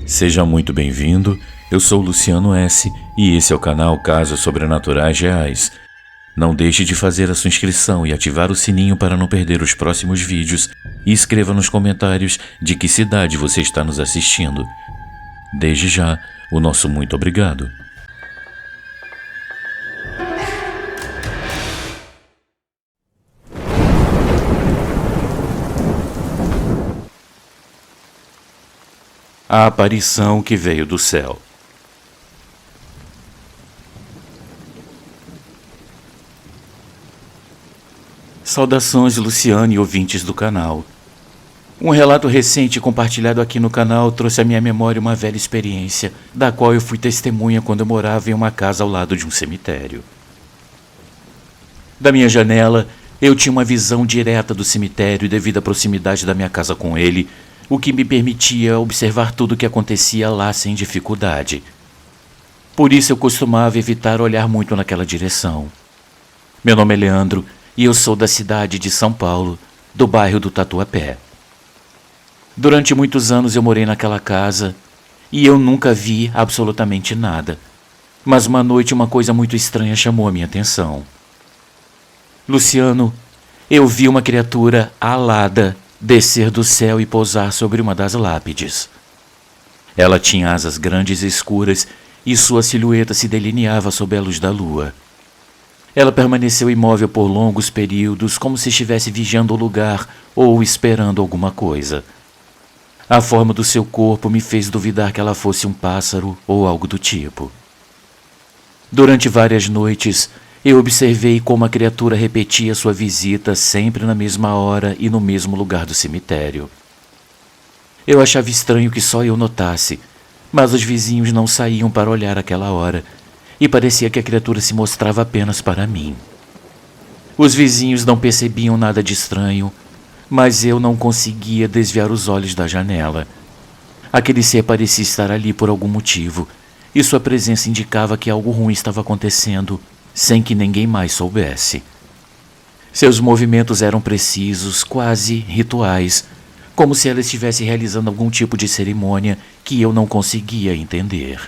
Seja muito bem-vindo, eu sou Luciano S. e esse é o canal Casos Sobrenaturais Reais. Não deixe de fazer a sua inscrição e ativar o sininho para não perder os próximos vídeos e escreva nos comentários de que cidade você está nos assistindo. Desde já, o nosso muito obrigado. A aparição que veio do céu. Saudações, Luciano e ouvintes do canal. Um relato recente compartilhado aqui no canal trouxe à minha memória uma velha experiência, da qual eu fui testemunha quando eu morava em uma casa ao lado de um cemitério. Da minha janela, eu tinha uma visão direta do cemitério devido à proximidade da minha casa com ele, o que me permitia observar tudo o que acontecia lá sem dificuldade. Por isso eu costumava evitar olhar muito naquela direção. Meu nome é Leandro e eu sou da cidade de São Paulo, do bairro do Tatuapé. Durante muitos anos eu morei naquela casa e eu nunca vi absolutamente nada. Mas uma noite uma coisa muito estranha chamou a minha atenção. Luciano, eu vi uma criatura alada descer do céu e pousar sobre uma das lápides. Ela tinha asas grandes e escuras e sua silhueta se delineava sob a luz da lua. Ela permaneceu imóvel por longos períodos, como se estivesse vigiando o lugar ou esperando alguma coisa. A forma do seu corpo me fez duvidar que ela fosse um pássaro ou algo do tipo. Durante várias noites, eu observei como a criatura repetia sua visita sempre na mesma hora e no mesmo lugar do cemitério. Eu achava estranho que só eu notasse, mas os vizinhos não saíam para olhar aquela hora, e parecia que a criatura se mostrava apenas para mim. Os vizinhos não percebiam nada de estranho, mas eu não conseguia desviar os olhos da janela. Aquele ser parecia estar ali por algum motivo, e sua presença indicava que algo ruim estava acontecendo, sem que ninguém mais soubesse. Seus movimentos eram precisos, quase rituais, como se ela estivesse realizando algum tipo de cerimônia que eu não conseguia entender.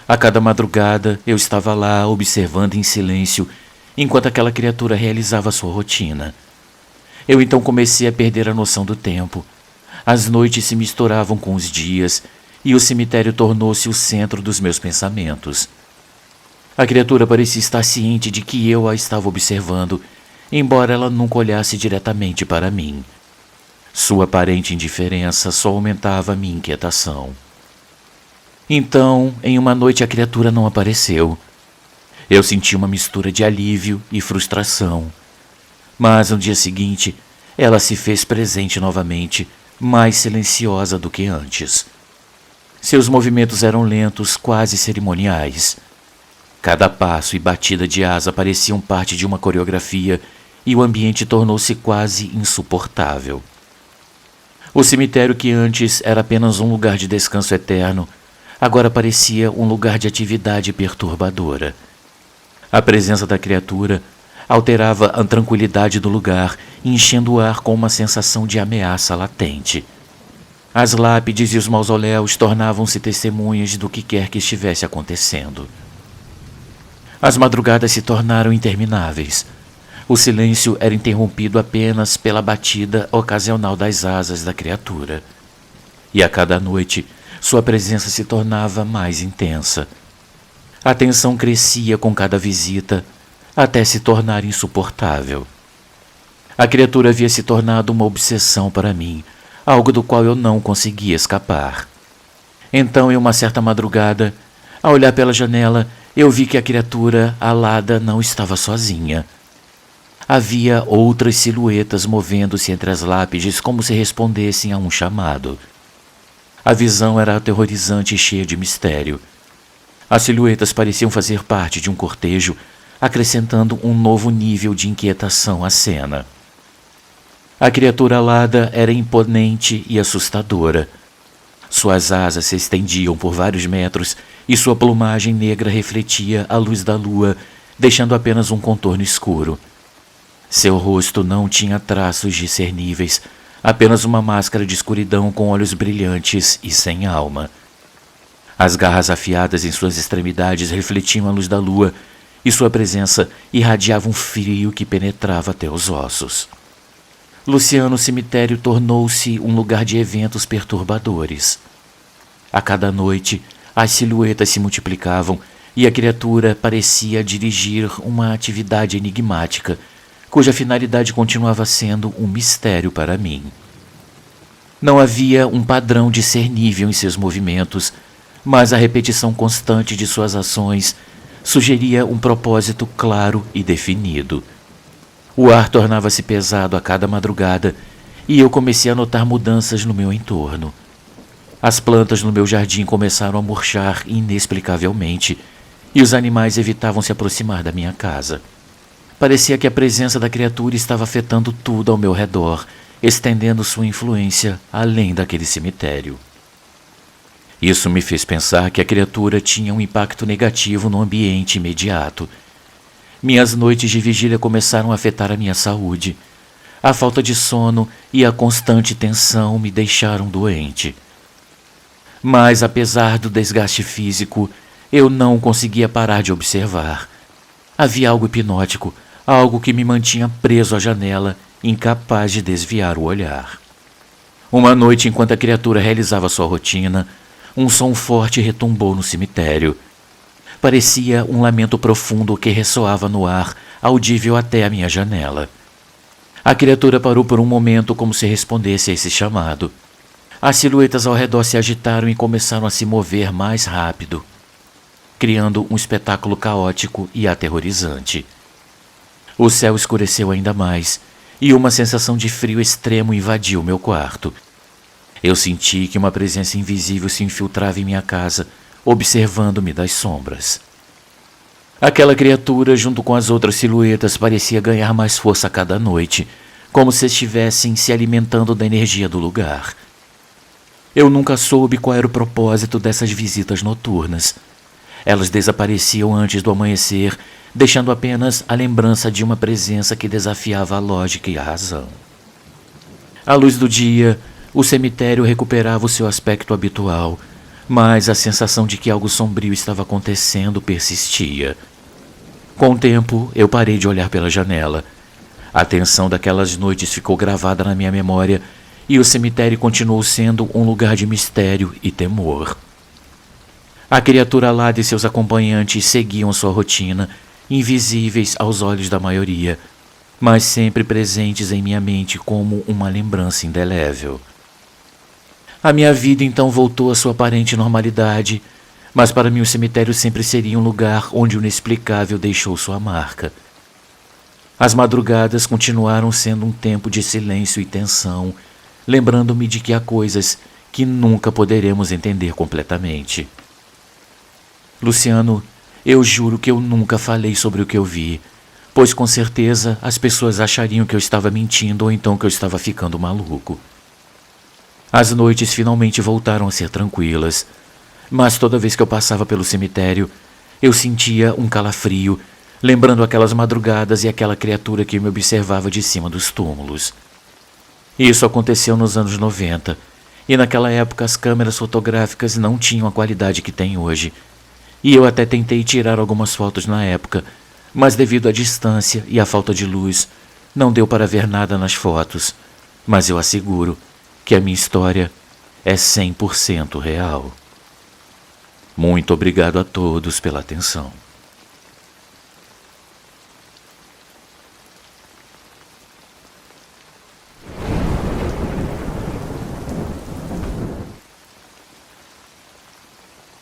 A cada madrugada eu estava lá observando em silêncio, enquanto aquela criatura realizava sua rotina. Eu então comecei a perder a noção do tempo. As noites se misturavam com os dias e o cemitério tornou-se o centro dos meus pensamentos. A criatura parecia estar ciente de que eu a estava observando, embora ela nunca olhasse diretamente para mim. Sua aparente indiferença só aumentava a minha inquietação. Então, em uma noite a criatura não apareceu. Eu senti uma mistura de alívio e frustração. Mas no dia seguinte, ela se fez presente novamente, mais silenciosa do que antes. Seus movimentos eram lentos, quase cerimoniais. Cada passo e batida de asa pareciam parte de uma coreografia e o ambiente tornou-se quase insuportável. O cemitério, que antes era apenas um lugar de descanso eterno, agora parecia um lugar de atividade perturbadora. A presença da criatura alterava a tranquilidade do lugar, enchendo o ar com uma sensação de ameaça latente. As lápides e os mausoléus tornavam-se testemunhas do que quer que estivesse acontecendo. As madrugadas se tornaram intermináveis. O silêncio era interrompido apenas pela batida ocasional das asas da criatura. E a cada noite, sua presença se tornava mais intensa. A tensão crescia com cada visita, até se tornar insuportável. A criatura havia se tornado uma obsessão para mim, algo do qual eu não conseguia escapar. Então, em uma certa madrugada, ao olhar pela janela, eu vi que a criatura alada não estava sozinha. Havia outras silhuetas movendo-se entre as lápides como se respondessem a um chamado. A visão era aterrorizante e cheia de mistério. As silhuetas pareciam fazer parte de um cortejo, acrescentando um novo nível de inquietação à cena. A criatura alada era imponente e assustadora. Suas asas se estendiam por vários metros e sua plumagem negra refletia a luz da lua, deixando apenas um contorno escuro. Seu rosto não tinha traços discerníveis, apenas uma máscara de escuridão com olhos brilhantes e sem alma. As garras afiadas em suas extremidades refletiam a luz da lua e sua presença irradiava um frio que penetrava até os ossos. Luciano Cemitério tornou-se um lugar de eventos perturbadores. A cada noite, as silhuetas se multiplicavam e a criatura parecia dirigir uma atividade enigmática, cuja finalidade continuava sendo um mistério para mim. Não havia um padrão discernível em seus movimentos, mas a repetição constante de suas ações sugeria um propósito claro e definido. O ar tornava-se pesado a cada madrugada e eu comecei a notar mudanças no meu entorno. As plantas no meu jardim começaram a murchar inexplicavelmente e os animais evitavam se aproximar da minha casa. Parecia que a presença da criatura estava afetando tudo ao meu redor, estendendo sua influência além daquele cemitério. Isso me fez pensar que a criatura tinha um impacto negativo no ambiente imediato. Minhas noites de vigília começaram a afetar a minha saúde. A falta de sono e a constante tensão me deixaram doente. Mas, apesar do desgaste físico, eu não conseguia parar de observar. Havia algo hipnótico, algo que me mantinha preso à janela, incapaz de desviar o olhar. Uma noite, enquanto a criatura realizava sua rotina, um som forte retumbou no cemitério. Parecia um lamento profundo que ressoava no ar, audível até a minha janela. A criatura parou por um momento como se respondesse a esse chamado. As silhuetas ao redor se agitaram e começaram a se mover mais rápido, criando um espetáculo caótico e aterrorizante. O céu escureceu ainda mais e uma sensação de frio extremo invadiu meu quarto. Eu senti que uma presença invisível se infiltrava em minha casa, observando-me das sombras. Aquela criatura, junto com as outras silhuetas, parecia ganhar mais força a cada noite, como se estivessem se alimentando da energia do lugar. Eu nunca soube qual era o propósito dessas visitas noturnas. Elas desapareciam antes do amanhecer, deixando apenas a lembrança de uma presença que desafiava a lógica e a razão. À luz do dia, o cemitério recuperava o seu aspecto habitual, mas a sensação de que algo sombrio estava acontecendo persistia. Com o tempo, eu parei de olhar pela janela. A tensão daquelas noites ficou gravada na minha memória e o cemitério continuou sendo um lugar de mistério e temor. A criatura alada e seus acompanhantes seguiam sua rotina, invisíveis aos olhos da maioria, mas sempre presentes em minha mente como uma lembrança indelével. A minha vida então voltou à sua aparente normalidade, mas para mim o cemitério sempre seria um lugar onde o inexplicável deixou sua marca. As madrugadas continuaram sendo um tempo de silêncio e tensão, lembrando-me de que há coisas que nunca poderemos entender completamente. Luciano, eu juro que eu nunca falei sobre o que eu vi, pois com certeza as pessoas achariam que eu estava mentindo ou então que eu estava ficando maluco. As noites finalmente voltaram a ser tranquilas, mas toda vez que eu passava pelo cemitério, eu sentia um calafrio, lembrando aquelas madrugadas e aquela criatura que me observava de cima dos túmulos. Isso aconteceu nos anos 90, e naquela época as câmeras fotográficas não tinham a qualidade que tem hoje, e eu até tentei tirar algumas fotos na época, mas devido à distância e à falta de luz, não deu para ver nada nas fotos, mas eu asseguro que a minha história é 100% real. Muito obrigado a todos pela atenção.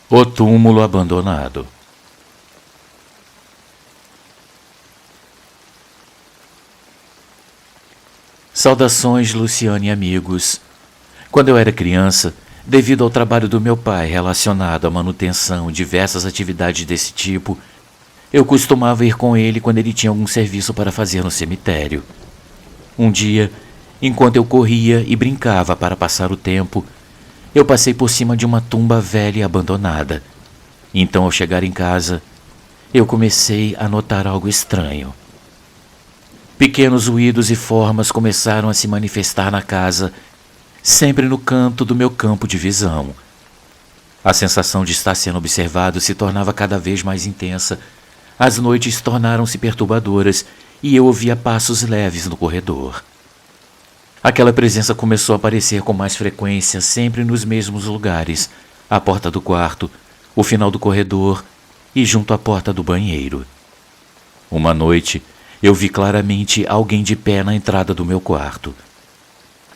O túmulo abandonado. Saudações, Luciano e amigos. Quando eu era criança, devido ao trabalho do meu pai relacionado à manutenção e diversas atividades desse tipo, eu costumava ir com ele quando ele tinha algum serviço para fazer no cemitério. Um dia, enquanto eu corria e brincava para passar o tempo, eu passei por cima de uma tumba velha e abandonada. Então, ao chegar em casa, eu comecei a notar algo estranho. Pequenos ruídos e formas começaram a se manifestar na casa, sempre no canto do meu campo de visão. A sensação de estar sendo observado se tornava cada vez mais intensa. As noites tornaram-se perturbadoras e eu ouvia passos leves no corredor. Aquela presença começou a aparecer com mais frequência, sempre nos mesmos lugares: a porta do quarto, o final do corredor e junto à porta do banheiro. Uma noite, eu vi claramente alguém de pé na entrada do meu quarto.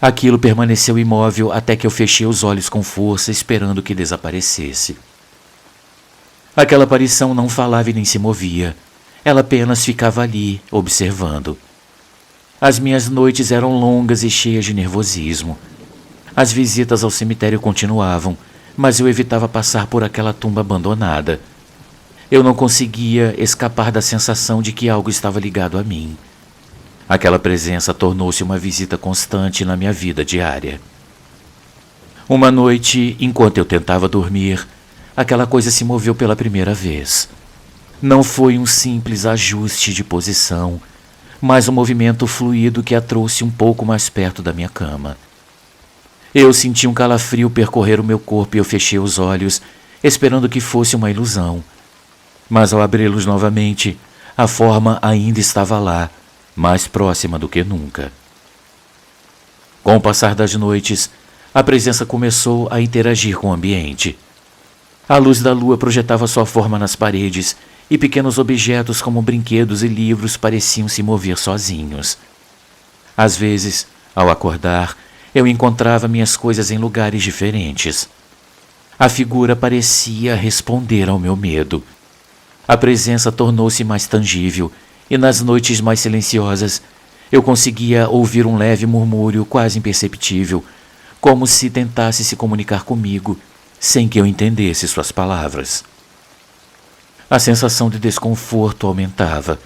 Aquilo permaneceu imóvel até que eu fechei os olhos com força, esperando que desaparecesse. Aquela aparição não falava e nem se movia. Ela apenas ficava ali, observando. As minhas noites eram longas e cheias de nervosismo. As visitas ao cemitério continuavam, mas eu evitava passar por aquela tumba abandonada. Eu não conseguia escapar da sensação de que algo estava ligado a mim. Aquela presença tornou-se uma visita constante na minha vida diária. Uma noite, enquanto eu tentava dormir, aquela coisa se moveu pela primeira vez. Não foi um simples ajuste de posição, mas um movimento fluido que a trouxe um pouco mais perto da minha cama. Eu senti um calafrio percorrer o meu corpo e eu fechei os olhos, esperando que fosse uma ilusão. Mas ao abri-los novamente, a forma ainda estava lá, mais próxima do que nunca. Com o passar das noites, a presença começou a interagir com o ambiente. A luz da lua projetava sua forma nas paredes e pequenos objetos como brinquedos e livros pareciam se mover sozinhos. Às vezes, ao acordar, eu encontrava minhas coisas em lugares diferentes. A figura parecia responder ao meu medo. A presença tornou-se mais tangível e nas noites mais silenciosas eu conseguia ouvir um leve murmúrio quase imperceptível, como se tentasse se comunicar comigo, sem que eu entendesse suas palavras. A sensação de desconforto aumentava.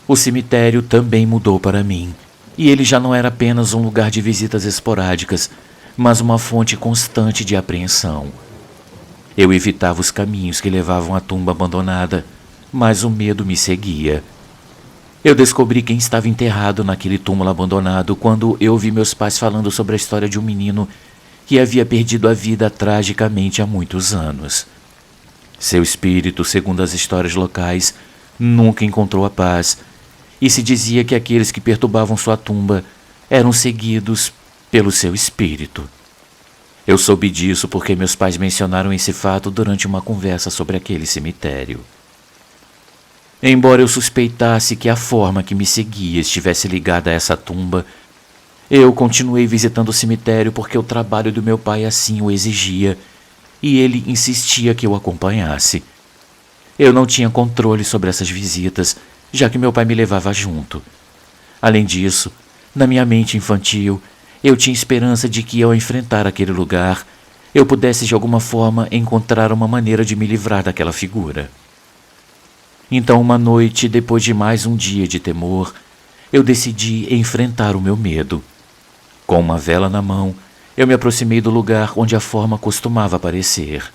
O cemitério também mudou para mim, e ele já não era apenas um lugar de visitas esporádicas, mas uma fonte constante de apreensão. Eu evitava os caminhos que levavam à tumba abandonada, mas o medo me seguia. Eu descobri quem estava enterrado naquele túmulo abandonado quando eu ouvi meus pais falando sobre a história de um menino que havia perdido a vida tragicamente há muitos anos. Seu espírito, segundo as histórias locais, nunca encontrou a paz, e se dizia que aqueles que perturbavam sua tumba eram seguidos pelo seu espírito. Eu soube disso porque meus pais mencionaram esse fato durante uma conversa sobre aquele cemitério. Embora eu suspeitasse que a forma que me seguia estivesse ligada a essa tumba, eu continuei visitando o cemitério porque o trabalho do meu pai assim o exigia e ele insistia que eu acompanhasse. Eu não tinha controle sobre essas visitas, já que meu pai me levava junto. Além disso, na minha mente infantil, eu tinha esperança de que ao enfrentar aquele lugar, eu pudesse de alguma forma encontrar uma maneira de me livrar daquela figura. Então, uma noite, depois de mais um dia de temor, eu decidi enfrentar o meu medo. Com uma vela na mão, eu me aproximei do lugar onde a forma costumava aparecer.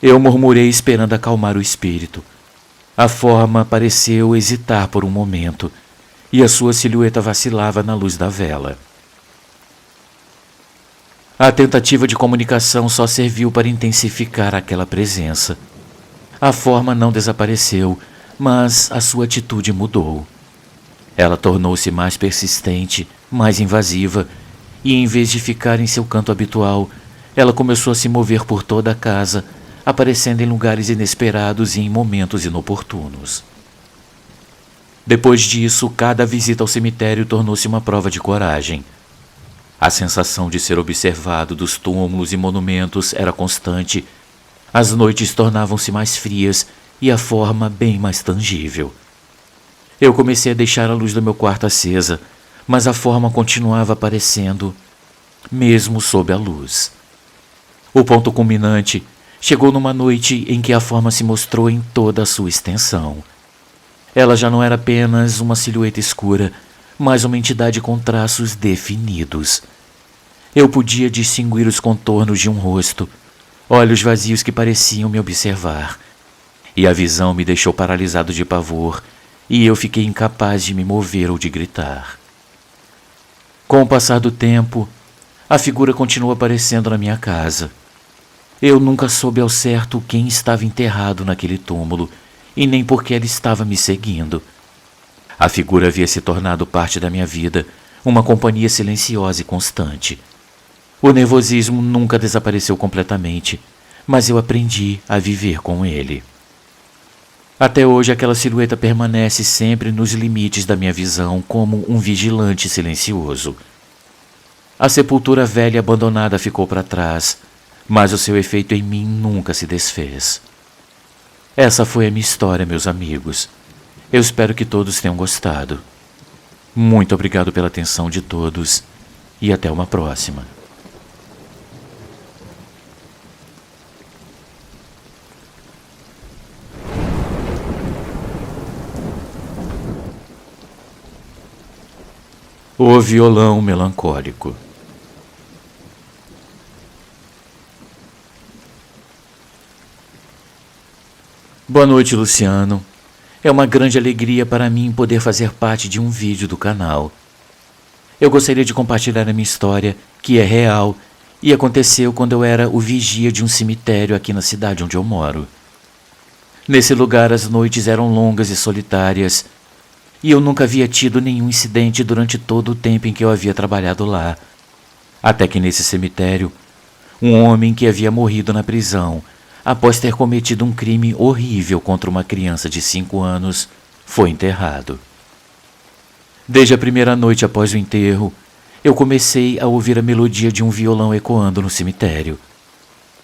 Eu murmurei esperando acalmar o espírito. A forma pareceu hesitar por um momento, e a sua silhueta vacilava na luz da vela. A tentativa de comunicação só serviu para intensificar aquela presença. A forma não desapareceu, mas a sua atitude mudou. Ela tornou-se mais persistente, mais invasiva, e em vez de ficar em seu canto habitual, ela começou a se mover por toda a casa, aparecendo em lugares inesperados e em momentos inoportunos. Depois disso, cada visita ao cemitério tornou-se uma prova de coragem. A sensação de ser observado dos túmulos e monumentos era constante. As noites tornavam-se mais frias e a forma bem mais tangível. Eu comecei a deixar a luz do meu quarto acesa, mas a forma continuava aparecendo, mesmo sob a luz. O ponto culminante chegou numa noite em que a forma se mostrou em toda a sua extensão. Ela já não era apenas uma silhueta escura, mas uma entidade com traços definidos. Eu podia distinguir os contornos de um rosto, olhos vazios que pareciam me observar, e a visão me deixou paralisado de pavor e eu fiquei incapaz de me mover ou de gritar. Com o passar do tempo, a figura continuou aparecendo na minha casa. Eu nunca soube ao certo quem estava enterrado naquele túmulo e nem por que ela estava me seguindo. A figura havia se tornado parte da minha vida, uma companhia silenciosa e constante. O nervosismo nunca desapareceu completamente, mas eu aprendi a viver com ele. Até hoje aquela silhueta permanece sempre nos limites da minha visão como um vigilante silencioso. A sepultura velha e abandonada ficou para trás, mas o seu efeito em mim nunca se desfez. Essa foi a minha história, meus amigos. Eu espero que todos tenham gostado. Muito obrigado pela atenção de todos e até uma próxima. O violão melancólico. Boa noite, Luciano. É uma grande alegria para mim poder fazer parte de um vídeo do canal. Eu gostaria de compartilhar a minha história, que é real e aconteceu quando eu era o vigia de um cemitério aqui na cidade onde eu moro. Nesse lugar as noites eram longas e solitárias, e eu nunca havia tido nenhum incidente durante todo o tempo em que eu havia trabalhado lá. Até que nesse cemitério, um homem que havia morrido na prisão, após ter cometido um crime horrível contra uma criança de 5 anos, foi enterrado. Desde a primeira noite após o enterro, eu comecei a ouvir a melodia de um violão ecoando no cemitério.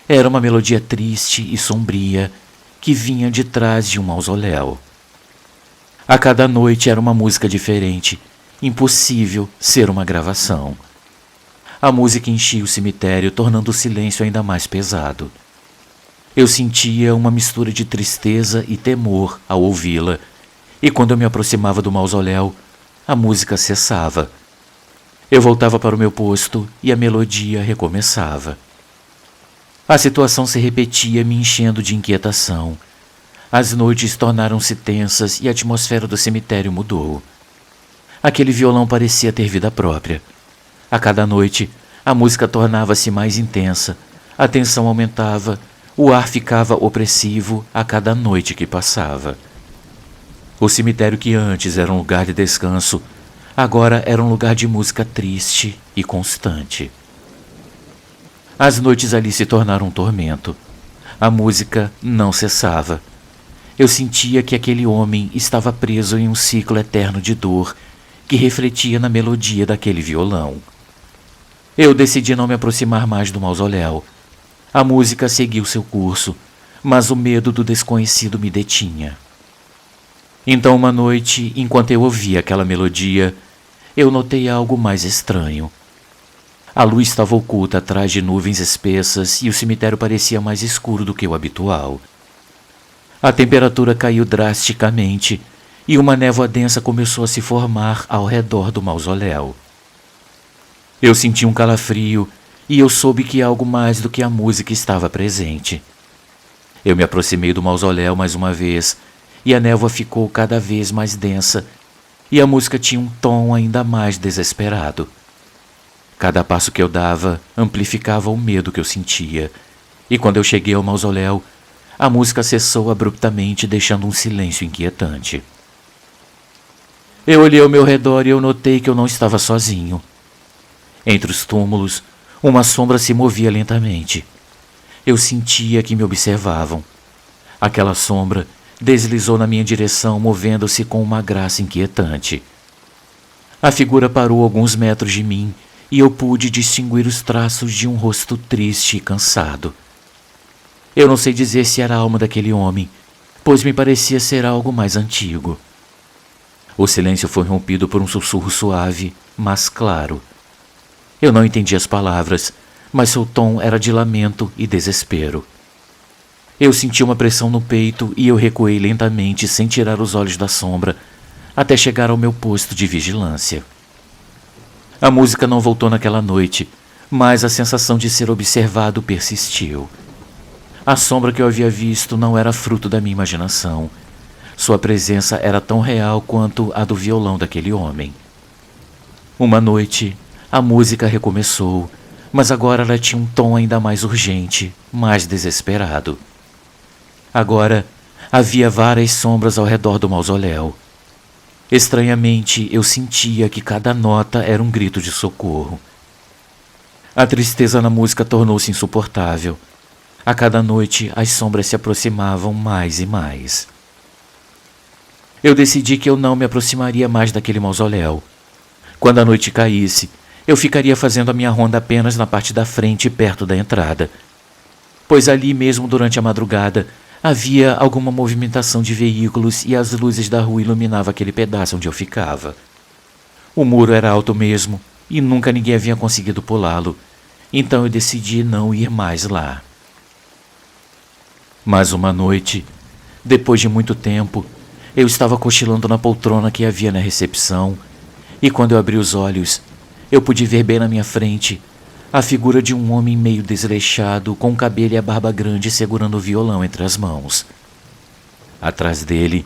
Era uma melodia triste e sombria que vinha de trás de um mausoléu. A cada noite era uma música diferente, impossível ser uma gravação. A música enchia o cemitério, tornando o silêncio ainda mais pesado. Eu sentia uma mistura de tristeza e temor ao ouvi-la, e quando eu me aproximava do mausoléu, a música cessava. Eu voltava para o meu posto e a melodia recomeçava. A situação se repetia, me enchendo de inquietação. As noites tornaram-se tensas e a atmosfera do cemitério mudou. Aquele violão parecia ter vida própria. A cada noite, a música tornava-se mais intensa, a tensão aumentava, o ar ficava opressivo a cada noite que passava. O cemitério que antes era um lugar de descanso, agora era um lugar de música triste e constante. As noites ali se tornaram um tormento. A música não cessava. Eu sentia que aquele homem estava preso em um ciclo eterno de dor que refletia na melodia daquele violão. Eu decidi não me aproximar mais do mausoléu. A música seguiu seu curso, mas o medo do desconhecido me detinha. Então, uma noite, enquanto eu ouvia aquela melodia, eu notei algo mais estranho. A luz estava oculta atrás de nuvens espessas e o cemitério parecia mais escuro do que o habitual. A temperatura caiu drasticamente e uma névoa densa começou a se formar ao redor do mausoléu. Eu senti um calafrio e eu soube que algo mais do que a música estava presente. Eu me aproximei do mausoléu mais uma vez e a névoa ficou cada vez mais densa e a música tinha um tom ainda mais desesperado. Cada passo que eu dava amplificava o medo que eu sentia, e quando eu cheguei ao mausoléu, a música cessou abruptamente, deixando um silêncio inquietante. Eu olhei ao meu redor e eu notei que eu não estava sozinho. Entre os túmulos, uma sombra se movia lentamente. Eu sentia que me observavam. Aquela sombra deslizou na minha direção, movendo-se com uma graça inquietante. A figura parou a alguns metros de mim e eu pude distinguir os traços de um rosto triste e cansado. Eu não sei dizer se era a alma daquele homem, pois me parecia ser algo mais antigo. O silêncio foi rompido por um sussurro suave, mas claro. Eu não entendi as palavras, mas seu tom era de lamento e desespero. Eu senti uma pressão no peito e eu recuei lentamente, sem tirar os olhos da sombra, até chegar ao meu posto de vigilância. A música não voltou naquela noite, mas a sensação de ser observado persistiu. A sombra que eu havia visto não era fruto da minha imaginação. Sua presença era tão real quanto a do violão daquele homem. Uma noite, a música recomeçou, mas agora ela tinha um tom ainda mais urgente, mais desesperado. Agora, havia várias sombras ao redor do mausoléu. Estranhamente, eu sentia que cada nota era um grito de socorro. A tristeza na música tornou-se insuportável. A cada noite, as sombras se aproximavam mais e mais. Eu decidi que eu não me aproximaria mais daquele mausoléu. Quando a noite caísse, eu ficaria fazendo a minha ronda apenas na parte da frente, perto da entrada. Pois ali mesmo durante a madrugada, havia alguma movimentação de veículos e as luzes da rua iluminavam aquele pedaço onde eu ficava. O muro era alto mesmo e nunca ninguém havia conseguido pulá-lo, então eu decidi não ir mais lá. Mas uma noite, depois de muito tempo, eu estava cochilando na poltrona que havia na recepção e quando eu abri os olhos, eu pude ver bem na minha frente a figura de um homem meio desleixado, com o cabelo e a barba grande segurando o violão entre as mãos. Atrás dele,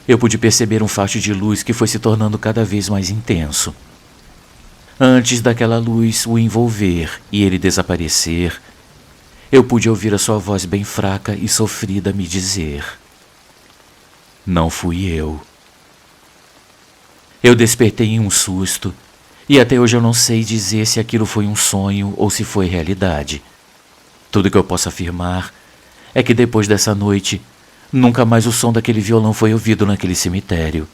eu pude perceber um facho de luz que foi se tornando cada vez mais intenso. Antes daquela luz o envolver e ele desaparecer, eu pude ouvir a sua voz bem fraca e sofrida me dizer: "Não fui eu." Eu despertei em um susto, e até hoje eu não sei dizer se aquilo foi um sonho ou se foi realidade. Tudo que eu posso afirmar é que depois dessa noite, nunca mais o som daquele violão foi ouvido naquele cemitério.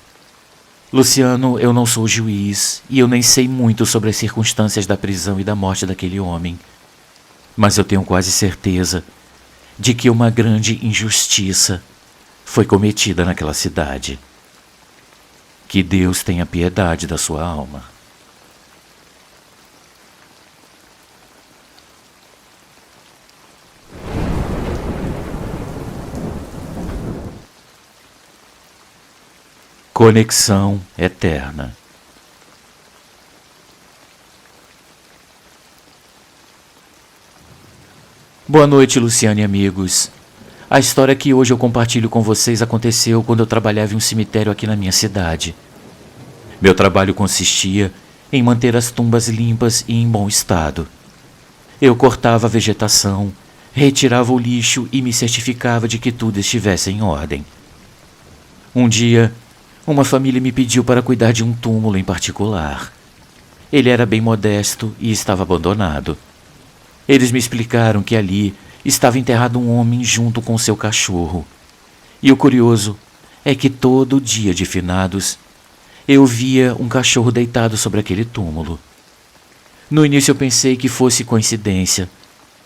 Luciano, eu não sou juiz e eu nem sei muito sobre as circunstâncias da prisão e da morte daquele homem, mas eu tenho quase certeza de que uma grande injustiça foi cometida naquela cidade. Que Deus tenha piedade da sua alma. Conexão Eterna. Boa noite, Luciano e amigos. A história que hoje eu compartilho com vocês aconteceu quando eu trabalhava em um cemitério aqui na minha cidade. Meu trabalho consistia em manter as tumbas limpas e em bom estado. Eu cortava a vegetação, retirava o lixo e me certificava de que tudo estivesse em ordem. Um dia, uma família me pediu para cuidar de um túmulo em particular. Ele era bem modesto e estava abandonado. Eles me explicaram que ali estava enterrado um homem junto com seu cachorro. E o curioso é que todo dia de finados eu via um cachorro deitado sobre aquele túmulo. No início eu pensei que fosse coincidência,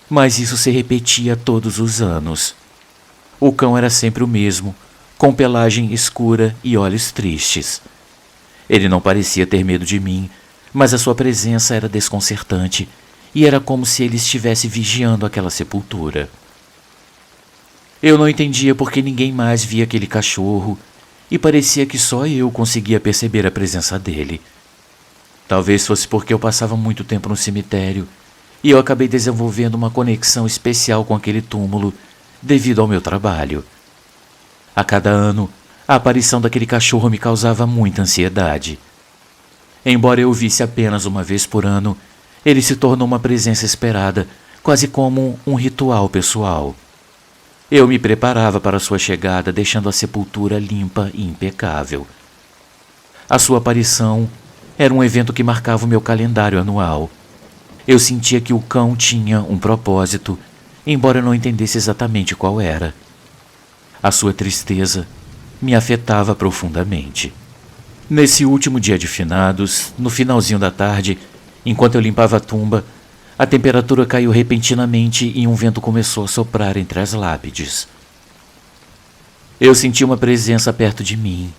mas isso se repetia todos os anos. O cão era sempre o mesmo, com pelagem escura e olhos tristes. Ele não parecia ter medo de mim, mas a sua presença era desconcertante e era como se ele estivesse vigiando aquela sepultura. Eu não entendia por que ninguém mais via aquele cachorro e parecia que só eu conseguia perceber a presença dele. Talvez fosse porque eu passava muito tempo no cemitério e eu acabei desenvolvendo uma conexão especial com aquele túmulo devido ao meu trabalho. A cada ano, a aparição daquele cachorro me causava muita ansiedade. Embora eu o visse apenas uma vez por ano, ele se tornou uma presença esperada, quase como um ritual pessoal. Eu me preparava para sua chegada, deixando a sepultura limpa e impecável. A sua aparição era um evento que marcava o meu calendário anual. Eu sentia que o cão tinha um propósito, embora eu não entendesse exatamente qual era. A sua tristeza me afetava profundamente. Nesse último dia de finados, no finalzinho da tarde, enquanto eu limpava a tumba, a temperatura caiu repentinamente e um vento começou a soprar entre as lápides. Eu senti uma presença perto de mim.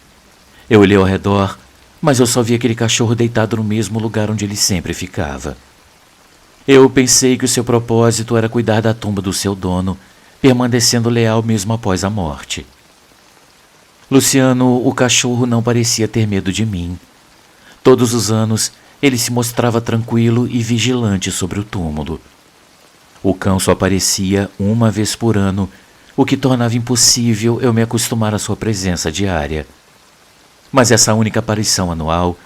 Eu olhei ao redor, mas eu só vi aquele cachorro deitado no mesmo lugar onde ele sempre ficava. Eu pensei que o seu propósito era cuidar da tumba do seu dono, permanecendo leal mesmo após a morte. Luciano, o cachorro, não parecia ter medo de mim. Todos os anos, ele se mostrava tranquilo e vigilante sobre o túmulo. O cão só aparecia uma vez por ano, o que tornava impossível eu me acostumar à sua presença diária. Mas essa única aparição anual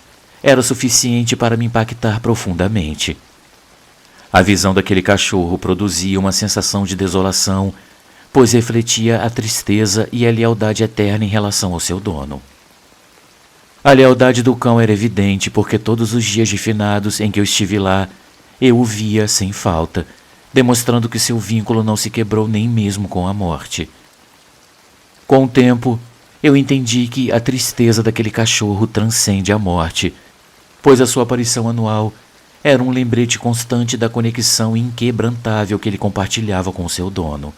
era o suficiente para me impactar profundamente. A visão daquele cachorro produzia uma sensação de desolação, pois refletia a tristeza e a lealdade eterna em relação ao seu dono. A lealdade do cão era evidente porque todos os dias de finados em que eu estive lá, eu o via sem falta, demonstrando que seu vínculo não se quebrou nem mesmo com a morte. Com o tempo, eu entendi que a tristeza daquele cachorro transcende a morte, pois a sua aparição anual era um lembrete constante da conexão inquebrantável que ele compartilhava com seu dono.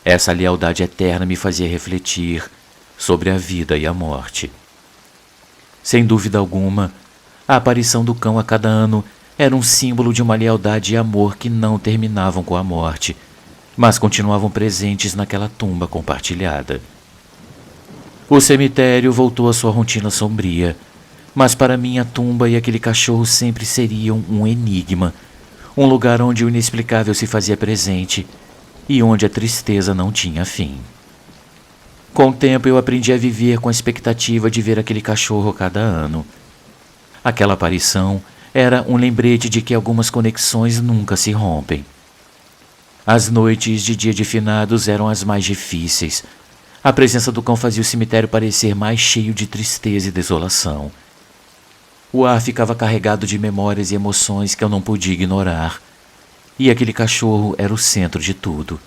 Essa lealdade eterna me fazia refletir sobre a vida e a morte. Sem dúvida alguma, a aparição do cão a cada ano era um símbolo de uma lealdade e amor que não terminavam com a morte, mas continuavam presentes naquela tumba compartilhada. O cemitério voltou à sua rotina sombria, mas para mim a tumba e aquele cachorro sempre seriam um enigma, um lugar onde o inexplicável se fazia presente e onde a tristeza não tinha fim. Com o tempo eu aprendi a viver com a expectativa de ver aquele cachorro a cada ano. Aquela aparição era um lembrete de que algumas conexões nunca se rompem. As noites de dia de finados eram as mais difíceis. A presença do cão fazia o cemitério parecer mais cheio de tristeza e desolação. O ar ficava carregado de memórias e emoções que eu não podia ignorar. E aquele cachorro era o centro de tudo.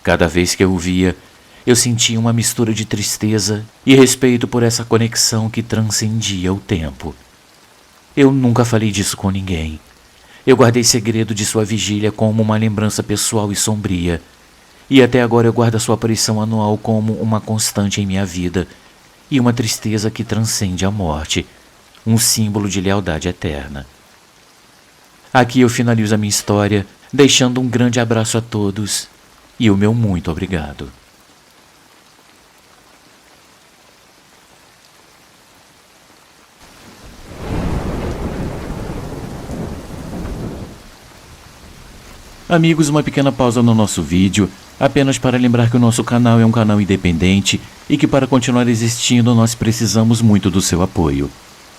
Cada vez que eu o via, eu sentia uma mistura de tristeza e respeito por essa conexão que transcendia o tempo. Eu nunca falei disso com ninguém. Eu guardei segredo de sua vigília como uma lembrança pessoal e sombria, e até agora eu guardo a sua aparição anual como uma constante em minha vida e uma tristeza que transcende a morte, um símbolo de lealdade eterna. Aqui eu finalizo a minha história, deixando um grande abraço a todos e o meu muito obrigado. Amigos, uma pequena pausa no nosso vídeo, apenas para lembrar que o nosso canal é um canal independente e que para continuar existindo nós precisamos muito do seu apoio.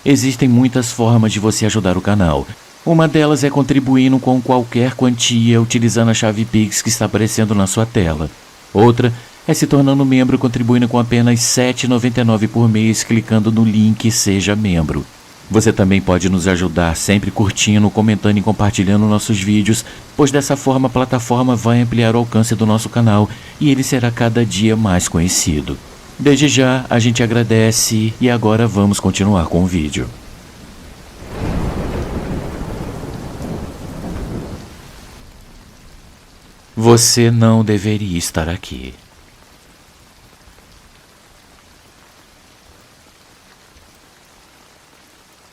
Existem muitas formas de você ajudar o canal. Uma delas é contribuindo com qualquer quantia utilizando a chave Pix que está aparecendo na sua tela. Outra é se tornando membro contribuindo com apenas R$ 7,99 por mês clicando no link Seja Membro. Você também pode nos ajudar sempre curtindo, comentando e compartilhando nossos vídeos, pois dessa forma a plataforma vai ampliar o alcance do nosso canal e ele será cada dia mais conhecido. Desde já, a gente agradece e agora vamos continuar com o vídeo. Você não deveria estar aqui.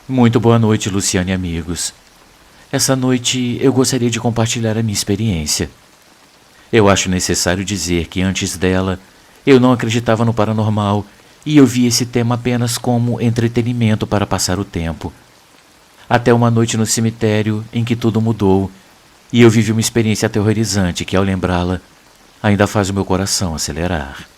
Muito boa noite, Luciane e amigos. Essa noite eu gostaria de compartilhar a minha experiência. Eu acho necessário dizer que antes dela, eu não acreditava no paranormal e eu via esse tema apenas como entretenimento para passar o tempo. Até uma noite no cemitério em que tudo mudou e eu vivi uma experiência aterrorizante que, ao lembrá-la, ainda faz o meu coração acelerar.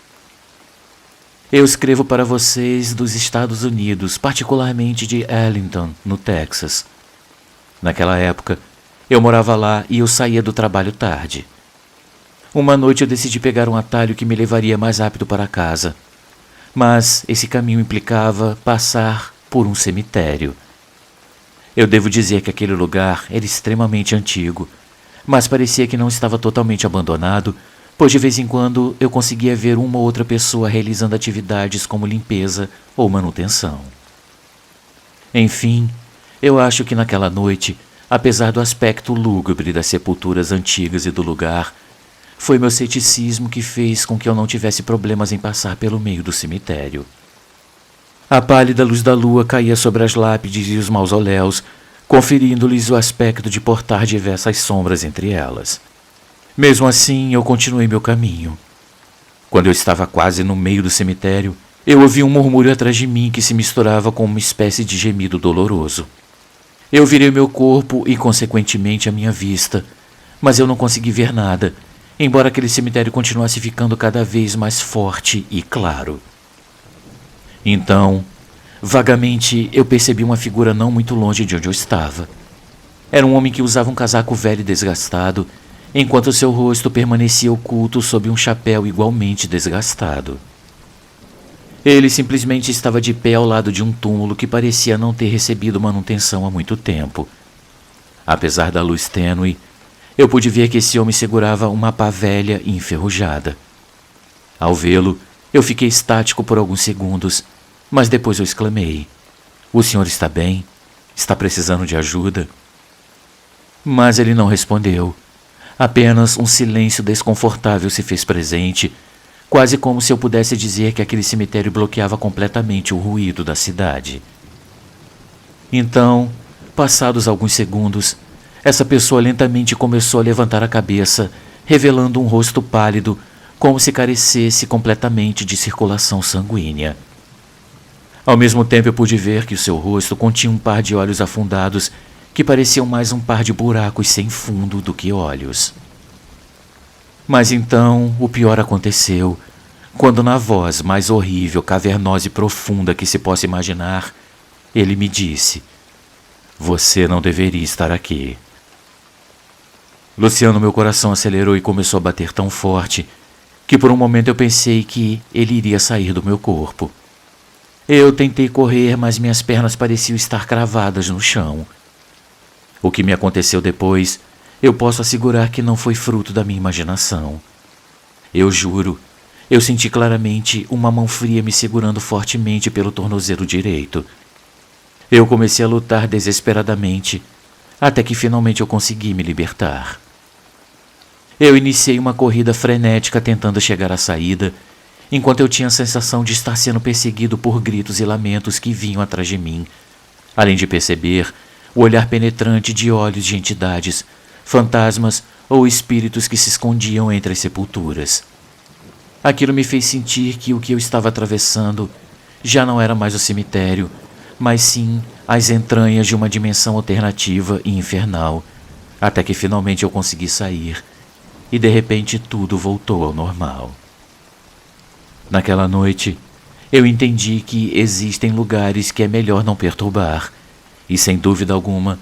Eu escrevo para vocês dos Estados Unidos, particularmente de Arlington, no Texas. Naquela época, eu morava lá e eu saía do trabalho tarde. Uma noite eu decidi pegar um atalho que me levaria mais rápido para casa. Mas esse caminho implicava passar por um cemitério. Eu devo dizer que aquele lugar era extremamente antigo, mas parecia que não estava totalmente abandonado, pois de vez em quando eu conseguia ver uma ou outra pessoa realizando atividades como limpeza ou manutenção. Enfim, eu acho que naquela noite, apesar do aspecto lúgubre das sepulturas antigas e do lugar, foi meu ceticismo que fez com que eu não tivesse problemas em passar pelo meio do cemitério. A pálida luz da lua caía sobre as lápides e os mausoléus, conferindo-lhes o aspecto de portar diversas sombras entre elas. Mesmo assim, eu continuei meu caminho. Quando eu estava quase no meio do cemitério, eu ouvi um murmúrio atrás de mim que se misturava com uma espécie de gemido doloroso. Eu virei meu corpo e, consequentemente, a minha vista, mas eu não consegui ver nada, embora aquele cemitério continuasse ficando cada vez mais forte e claro. Então, vagamente, eu percebi uma figura não muito longe de onde eu estava. Era um homem que usava um casaco velho e desgastado, enquanto seu rosto permanecia oculto sob um chapéu igualmente desgastado. Ele simplesmente estava de pé ao lado de um túmulo que parecia não ter recebido manutenção há muito tempo. Apesar da luz tênue, eu pude ver que esse homem segurava uma pá velha e enferrujada. Ao vê-lo, eu fiquei estático por alguns segundos, mas depois eu exclamei: "O senhor está bem? Está precisando de ajuda?" Mas ele não respondeu. Apenas um silêncio desconfortável se fez presente, quase como se eu pudesse dizer que aquele cemitério bloqueava completamente o ruído da cidade. Então, passados alguns segundos, essa pessoa lentamente começou a levantar a cabeça, revelando um rosto pálido, como se carecesse completamente de circulação sanguínea. Ao mesmo tempo eu pude ver que o seu rosto continha um par de olhos afundados que pareciam mais um par de buracos sem fundo do que olhos. Mas então o pior aconteceu, quando na voz mais horrível, cavernosa e profunda que se possa imaginar, ele me disse: "Você não deveria estar aqui." Luciano, meu coração acelerou e começou a bater tão forte que por um momento eu pensei que ele iria sair do meu corpo. Eu tentei correr, mas minhas pernas pareciam estar cravadas no chão. O que me aconteceu depois, eu posso assegurar que não foi fruto da minha imaginação. Eu juro, eu senti claramente uma mão fria me segurando fortemente pelo tornozelo direito. Eu comecei a lutar desesperadamente, até que finalmente eu consegui me libertar. Eu iniciei uma corrida frenética tentando chegar à saída, enquanto eu tinha a sensação de estar sendo perseguido por gritos e lamentos que vinham atrás de mim, além de perceber o olhar penetrante de olhos de entidades, fantasmas ou espíritos que se escondiam entre as sepulturas. Aquilo me fez sentir que o que eu estava atravessando já não era mais o cemitério, mas sim as entranhas de uma dimensão alternativa e infernal, até que finalmente eu consegui sair, e de repente tudo voltou ao normal. Naquela noite, eu entendi que existem lugares que é melhor não perturbar, e sem dúvida alguma,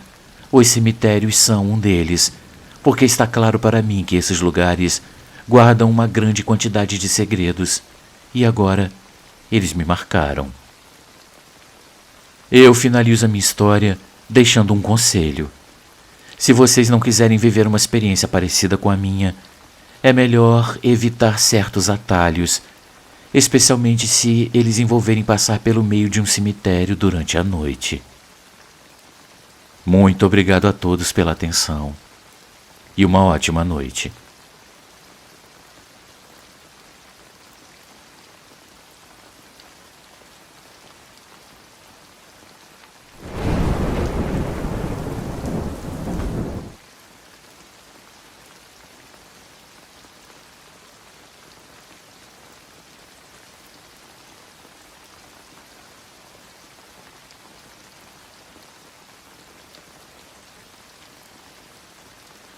os cemitérios são um deles, porque está claro para mim que esses lugares guardam uma grande quantidade de segredos, e agora eles me marcaram. Eu finalizo a minha história deixando um conselho. Se vocês não quiserem viver uma experiência parecida com a minha, é melhor evitar certos atalhos, especialmente se eles envolverem passar pelo meio de um cemitério durante a noite. Muito obrigado a todos pela atenção e uma ótima noite.